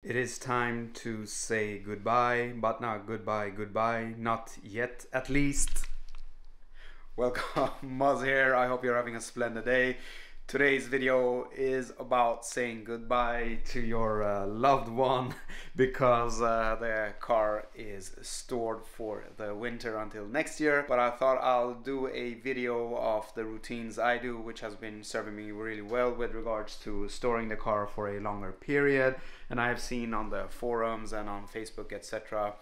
It is time to say goodbye, but not goodbye, not yet at least. Welcome, Muzz here. I hope you're having a splendid day. Today's video is about saying goodbye to your loved one because the car is stored for the winter until next year. But I thought I'll do a video of the routines I do, which has been serving me really well with regards to storing the car for a longer period. And I have seen on the forums and on Facebook, etc.,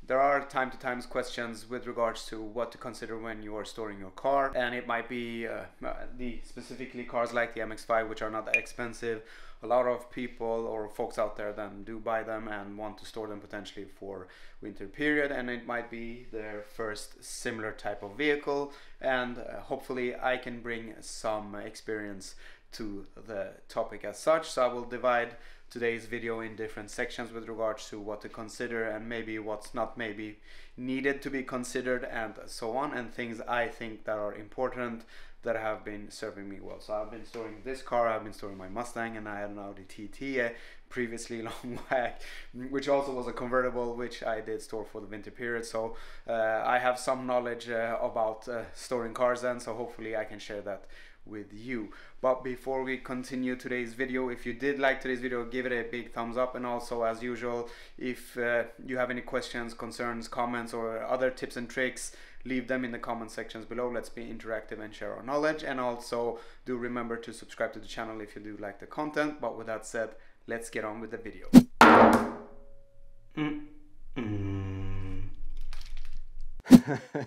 there are time to time questions with regards to what to consider when you are storing your car, and it might be specifically cars like the MX5, which are not that expensive. A lot of people or folks out there then do buy them and want to store them potentially for winter period, and it might be their first similar type of vehicle, and hopefully I can bring some experience to the topic as such. So I will divide today's video in different sections with regards to what to consider and maybe what's not maybe needed to be considered and so on, and things I think that are important that have been serving me well. So I've been storing this car, I've been storing my Mustang, and I had an Audi TT previously long back, which also was a convertible, which I did store for the winter period. So I have some knowledge about storing cars then, so hopefully I can share that with you. But before we continue today's video, if you did like today's video, give it a big thumbs up, and also as usual, if you have any questions, concerns, comments, or other tips and tricks, leave them in the comment sections below. Let's be interactive and share our knowledge, and also do remember to subscribe to the channel if you do like the content. But with that said, let's get on with the video.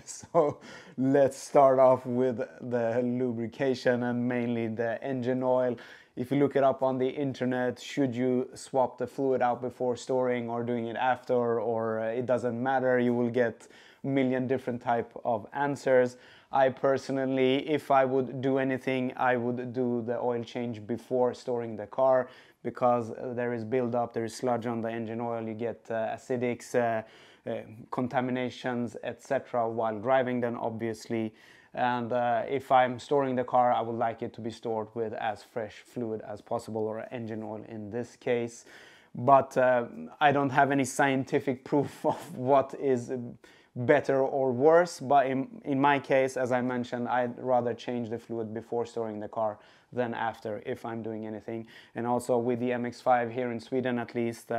So let's start off with the lubrication and mainly the engine oil. If you look it up on the internet, should you swap the fluid out before storing or doing it after, or it doesn't matter, you will get a million different type of answers. I personally, if I would do anything, I would do the oil change before storing the car, because there is buildup, there is sludge on the engine oil, you get acidics, contaminations, etc. while driving then obviously. And if I'm storing the car, I would like it to be stored with as fresh fluid as possible, or engine oil in this case. But I don't have any scientific proof of what is better or worse, but in my case, as I mentioned, I'd rather change the fluid before storing the car than after if I'm doing anything. And also with the MX5 here in Sweden, at least,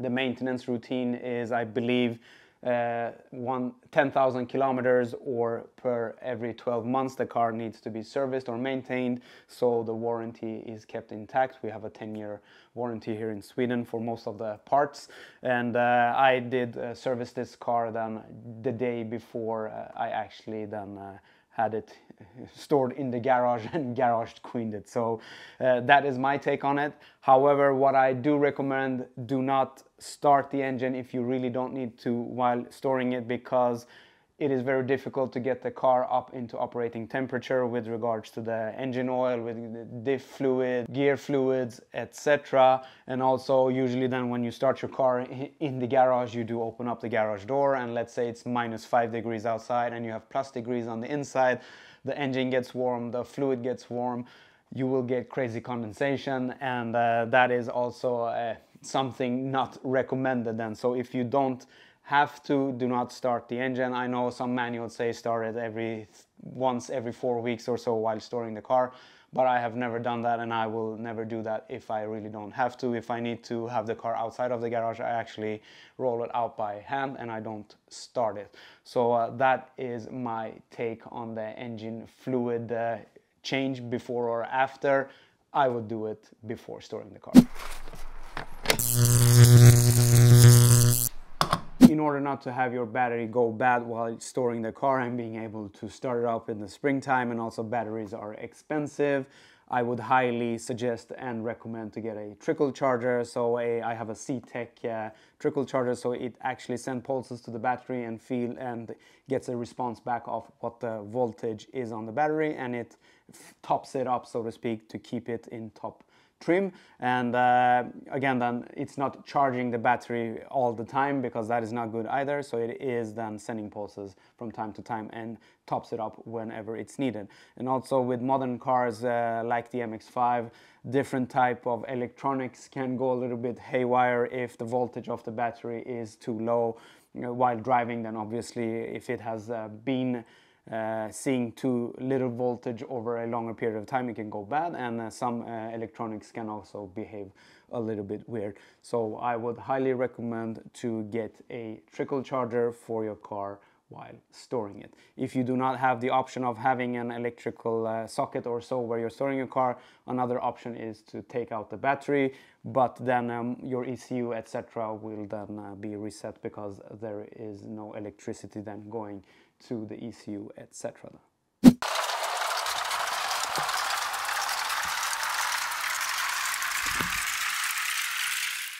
the maintenance routine is, I believe, 10,000 kilometers or per every 12 months the car needs to be serviced or maintained, so the warranty is kept intact. We have a 10-year warranty here in Sweden for most of the parts, and I did service this car then the day before I actually then had it stored in the garage and garage cleaned it. So that is my take on it. However, what I do recommend, do not start the engine if you really don't need to while storing it, because it is very difficult to get the car up into operating temperature with regards to the engine oil, with the diff fluid, gear fluids, etc. And also usually then when you start your car in the garage, you do open up the garage door, and let's say it's -5 degrees outside and you have +degrees on the inside, the engine gets warm, the fluid gets warm, you will get crazy condensation, and that is also something not recommended then. So if you don't have to, do not start the engine. I know some manuals say start it once every 4 weeks or so while storing the car, but I have never done that, and I will never do that if I really don't have to. If I need to have the car outside of the garage, I actually roll it out by hand and I don't start it. So that is my take on the engine fluid change before or after. I would do it before storing the car. In order not to have your battery go bad while storing the car and being able to start it up in the springtime, and also batteries are expensive, I would highly suggest and recommend to get a trickle charger. So I have a C-Tech trickle charger, so it actually sends pulses to the battery and gets a response back of what the voltage is on the battery, and it tops it up, so to speak, to keep it in top trim. And again, then it's not charging the battery all the time, because that is not good either. So it is then sending pulses from time to time and tops it up whenever it's needed. And also with modern cars like the MX5, different type of electronics can go a little bit haywire if the voltage of the battery is too low while driving. Then obviously if it has been seeing too little voltage over a longer period of time, it can go bad. And some electronics can also behave a little bit weird. So I would highly recommend to get a trickle charger for your car while storing it. If you do not have the option of having an electrical socket or so where you're storing your car, another option is to take out the battery, but then your ECU etc. will then be reset, because there is no electricity then going to the ECU etc.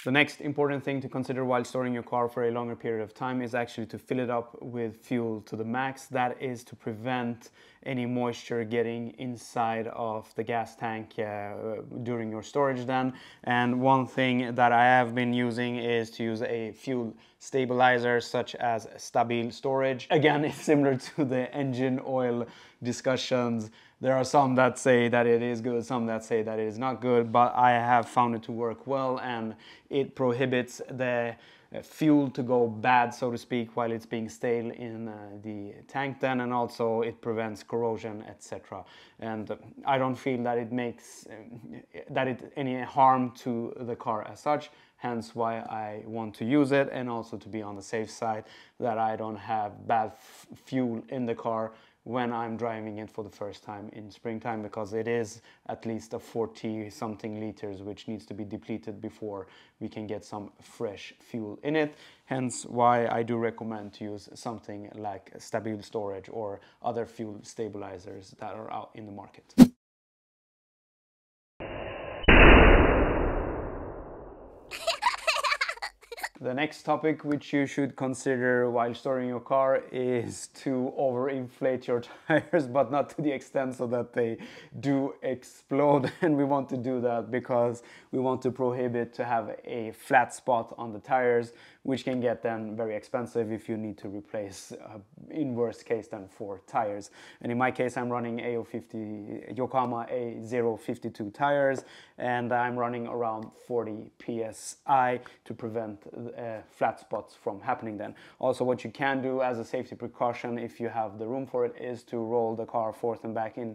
The next important thing to consider while storing your car for a longer period of time is actually to fill it up with fuel to the max. That is to prevent any moisture getting inside of the gas tank during your storage then. And one thing that I have been using is to use a fuel stabilizer such as Stabil Storage. Again, it's similar to the engine oil discussions. There are some that say that it is good, some that say that it is not good, but I have found it to work well, and it prohibits the fuel to go bad, so to speak, while it's being stale in the tank then, and also it prevents corrosion etc. And I don't feel that it makes any harm to the car as such, hence why I want to use it, and also to be on the safe side that I don't have bad fuel in the car when I'm driving it for the first time in springtime, because it is at least a 40 something liters which needs to be depleted before we can get some fresh fuel in it. Hence why I do recommend to use something like Stabil Storage or other fuel stabilizers that are out in the market. The next topic which you should consider while storing your car is to overinflate your tires, but not to the extent so that they do explode. And we want to do that because we want to prohibit to have a flat spot on the tires, which can get then very expensive if you need to replace, in worst case, then 4 tires. And in my case, I'm running Yokohama A052 tires, and I'm running around 40 psi to prevent flat spots from happening then. Also, what you can do as a safety precaution, if you have the room for it, is to roll the car forth and back in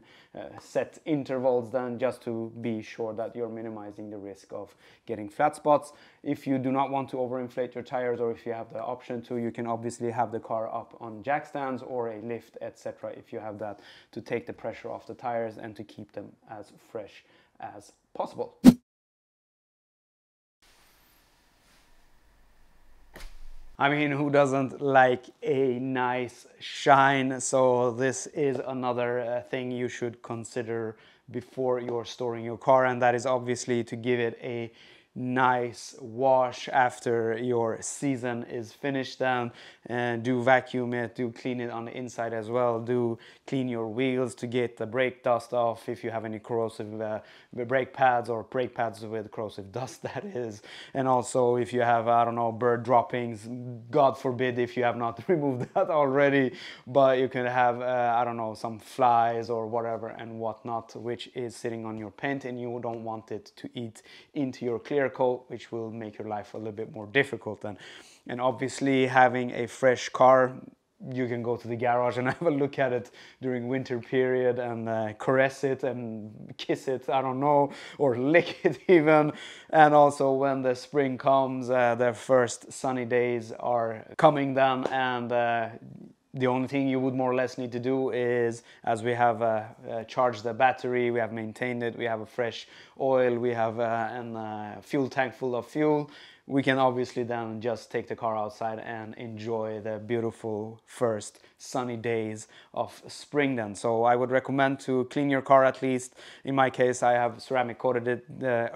set intervals then, just to be sure that you're minimizing the risk of getting flat spots. If you do not want to overinflate your tires, or if you have the option to, you can obviously have the car up on jack stands or a lift etc. if you have that, to take the pressure off the tires and to keep them as fresh as possible. I mean, who doesn't like a nice shine? So this is another thing you should consider before you're storing your car, and that is obviously to give it a nice wash after your season is finished then, and do vacuum it, do clean it on the inside as well, do clean your wheels to get the brake dust off if you have any corrosive brake pads, or brake pads with corrosive dust that is. And also if you have, I don't know, bird droppings, God forbid if you have not removed that already, but you can have I don't know, some flies or whatever and whatnot which is sitting on your paint, and you don't want it to eat into your clear coat, which will make your life a little bit more difficult then. And obviously, having a fresh car, you can go to the garage and have a look at it during winter period and caress it and kiss it, I don't know, or lick it even. And also when the spring comes, the first sunny days are coming then, and the only thing you would more or less need to do is, as we have charged the battery, we have maintained it, we have a fresh oil, we have a fuel tank full of fuel, we can obviously then just take the car outside and enjoy the beautiful first sunny days of spring then. So I would recommend to clean your car at least. In my case, I have ceramic coated it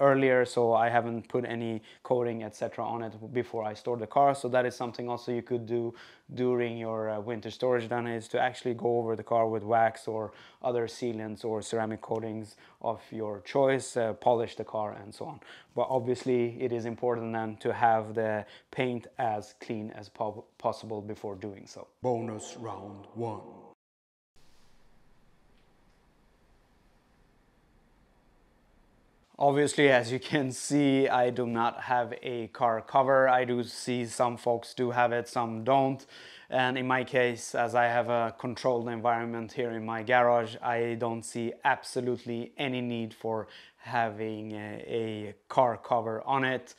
earlier, so I haven't put any coating etc. on it before I store the car. So that is something also you could do during your winter storage then, is to actually go over the car with wax or other sealants or ceramic coatings of your choice, polish the car and so on. But obviously it is important then to have the paint as clean as possible before doing so. Bonus round 1. Obviously, as you can see, I do not have a car cover. I do see some folks do have it, some don't. And in my case, as I have a controlled environment here in my garage, I don't see absolutely any need for having a car cover on it.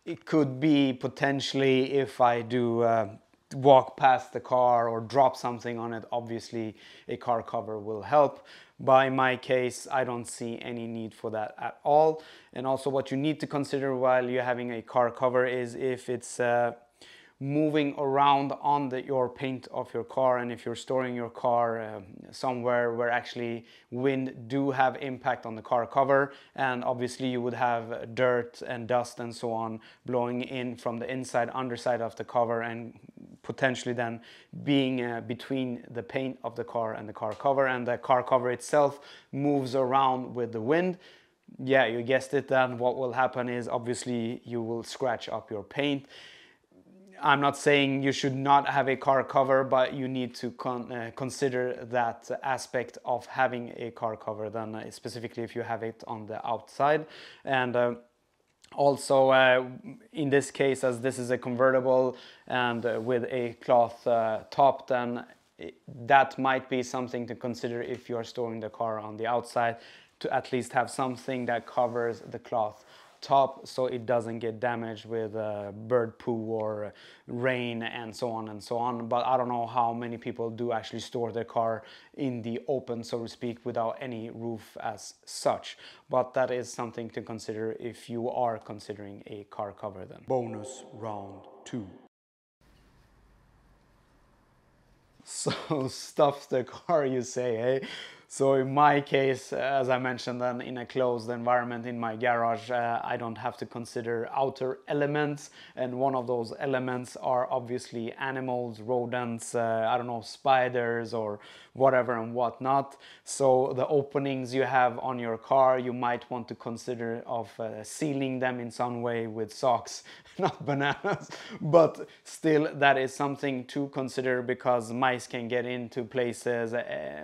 It could be potentially if I do walk past the car or drop something on it, obviously a car cover will help. But in my case, I don't see any need for that at all. And also what you need to consider while you're having a car cover is if it's moving around on your paint of your car, and if you're storing your car somewhere where actually wind do have impact on the car cover, and obviously you would have dirt and dust and so on blowing in from the inside underside of the cover and potentially then being between the paint of the car and the car cover, and the car cover itself moves around with the wind. Yeah, you guessed it, then what will happen is obviously you will scratch up your paint. I'm not saying you should not have a car cover, but you need to consider that aspect of having a car cover then, specifically if you have it on the outside. And also in this case, as this is a convertible and with a cloth top, then that might be something to consider if you are storing the car on the outside, to at least have something that covers the cloth top so it doesn't get damaged with bird poo or rain and so on and so on. But I don't know how many people do actually store their car in the open, so to speak, without any roof as such. But that is something to consider if you are considering a car cover then. Bonus round 2. So stuff the car, you say, eh? So in my case, as I mentioned, then in a closed environment in my garage, I don't have to consider outer elements, and one of those elements are obviously animals, rodents, I don't know, spiders or whatever and whatnot. So the openings you have on your car, you might want to consider of sealing them in some way with socks, not bananas, but still that is something to consider, because mice can get into places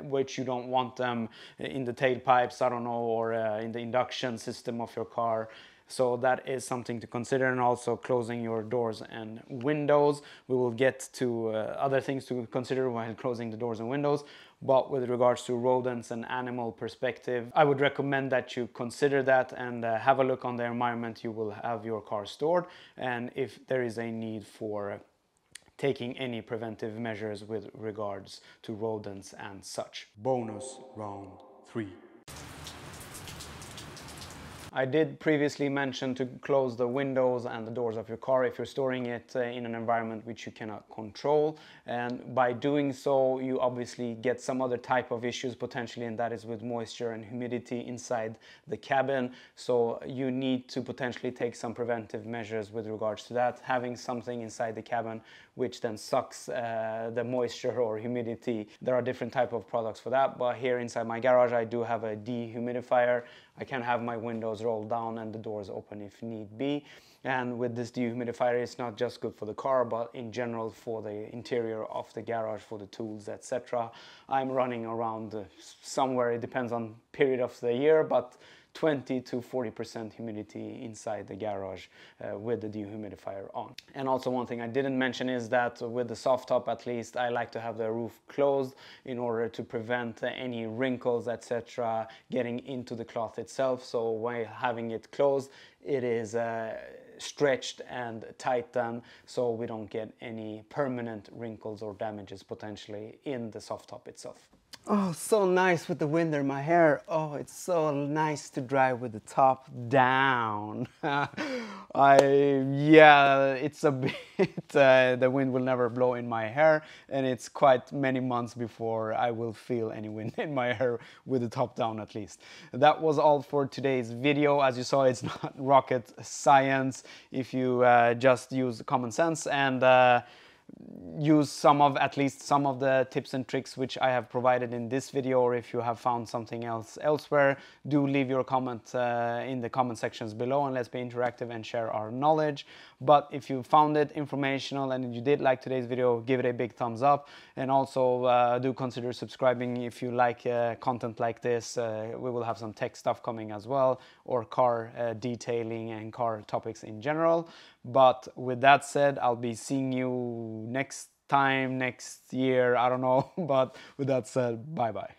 which you don't want them in the tailpipes, I don't know, or in the induction system of your car. So that is something to consider. And also closing your doors and windows. We will get to other things to consider while closing the doors and windows. But with regards to rodents and animal perspective, I would recommend that you consider that and have a look on the environment you will have your car stored, and if there is a need for taking any preventive measures with regards to rodents and such. Bonus round 3. I did previously mention to close the windows and the doors of your car if you're storing it in an environment which you cannot control. And by doing so, you obviously get some other type of issues potentially, and that is with moisture and humidity inside the cabin. So you need to potentially take some preventive measures with regards to that. Having something inside the cabin which then sucks the moisture or humidity. There are different type of products for that, but here inside my garage I do have a dehumidifier. I can have my windows rolled down and the doors open if need be. And with this dehumidifier, it's not just good for the car, but in general for the interior of the garage, for the tools, etc. I'm running around somewhere, it depends on period of the year, but 20 to 40% humidity inside the garage with the dehumidifier on. And also one thing I didn't mention is that with the soft top, at least, I like to have the roof closed in order to prevent any wrinkles, etc. getting into the cloth itself. So while having it closed, it is stretched and tightened, so we don't get any permanent wrinkles or damages potentially in the soft top itself. Oh, so nice with the wind in my hair. Oh, it's so nice to drive with the top down. Yeah, it's a bit, the wind will never blow in my hair, and it's quite many months before I will feel any wind in my hair with the top down at least. That was all for today's video. As you saw, it's not rocket science if you just use common sense and use at least some of the tips and tricks which I have provided in this video, or if you have found something else elsewhere, do leave your comment in the comment sections below, and let's be interactive and share our knowledge. But if you found it informational and you did like today's video, give it a big thumbs up, and also do consider subscribing if you like content like this. We will have some tech stuff coming as well, or car detailing and car topics in general. But with that said, I'll be seeing you next time, next year, I don't know. But with that said, bye bye.